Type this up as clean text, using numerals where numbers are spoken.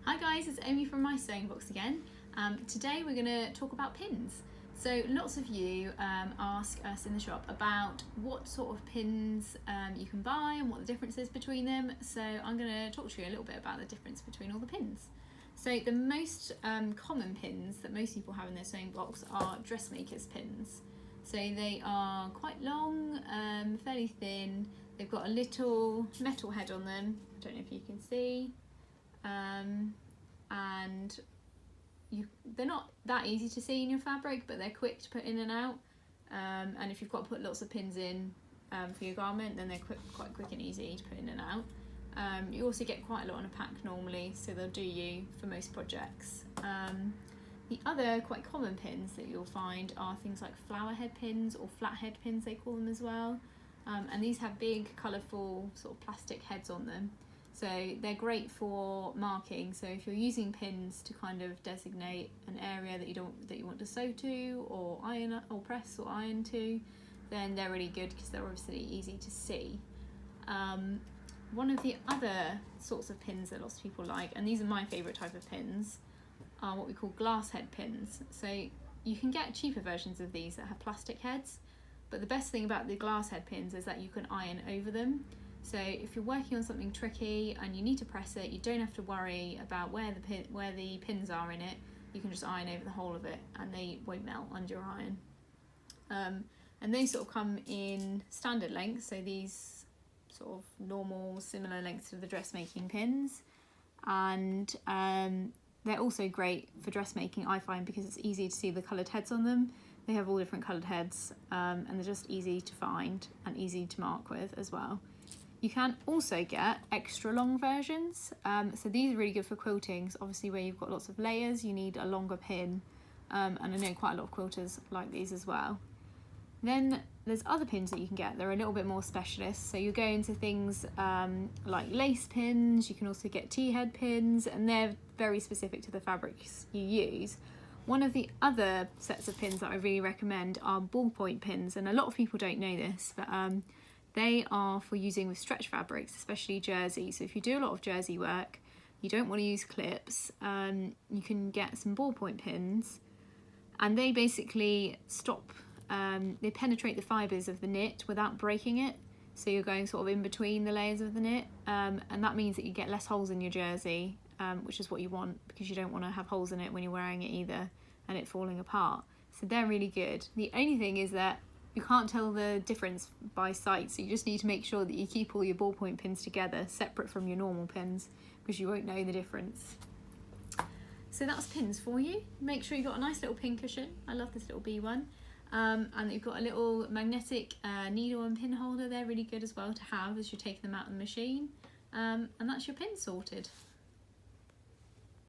Hi guys, it's Amy from My Sewing Box again. Today we're going to talk about pins. So lots of you ask us in the shop about what sort of pins you can buy and what the difference is between them. So I'm going to talk to you a little bit about the difference between all the pins. So the most common pins that most people have in their sewing box are Dressmakers pins. So they are quite long, fairly thin. They've got a little metal head on them. I don't know if you can see. And they're not that easy to see in your fabric, but they're quick to put in and out. And if you've got to put lots of pins in for your garment, then they're quite quick and easy to put in and out. You also get quite a lot on a pack normally, so they'll do you for most projects. The other quite common pins that you'll find are things like flower head pins, or flat head pins they call them as well. And these have big colourful sort of plastic heads on them. So they're great for marking. So if you're using pins to kind of designate an area that you want to sew to, or iron or press or iron to, then they're really good because they're obviously easy to see. One of the other sorts of pins that lots of people like, and these are my favourite type of pins, are what we call glass head pins. So you can get cheaper versions of these that have plastic heads, but the best thing about the glass head pins is that you can iron over them. So if you're working on something tricky and you need to press it, you don't have to worry about where the pins are in it. You can just iron over the whole of it and they won't melt under your iron. And they sort of come in standard lengths, so these sort of normal, similar lengths to the dressmaking pins. And they're also great for dressmaking, I find, because it's easy to see the coloured heads on them. They have all different coloured heads, and they're just easy to find and easy to mark with as well. You can also get extra long versions, so these are really good for quilting. So obviously where you've got lots of layers, you need a longer pin, and I know quite a lot of quilters like these as well. Then there's other pins that you can get. They're a little bit more specialist, so you go into things like lace pins. You can also get T-head pins, and they're very specific to the fabrics you use. One of the other sets of pins that I really recommend are ballpoint pins, and a lot of people don't know this, but they are for using with stretch fabrics, especially jersey. So if you do a lot of jersey work, you don't want to use clips, you can get some ballpoint pins, and they basically they penetrate the fibres of the knit without breaking it. So you're going sort of in between the layers of the knit, and that means that you get less holes in your jersey, which is what you want, because you don't want to have holes in it when you're wearing it either, and it falling apart. So they're really good. The only thing is that you can't tell the difference by sight, so you just need to make sure that you keep all your ballpoint pins together, separate from your normal pins, because you won't know the difference. So that's pins for you. Make sure you've got a nice little pin cushion. I love this little bee one. And you've got a little magnetic needle and pin holder. They're really good as well to have as you're taking them out of the machine. And that's your pin sorted.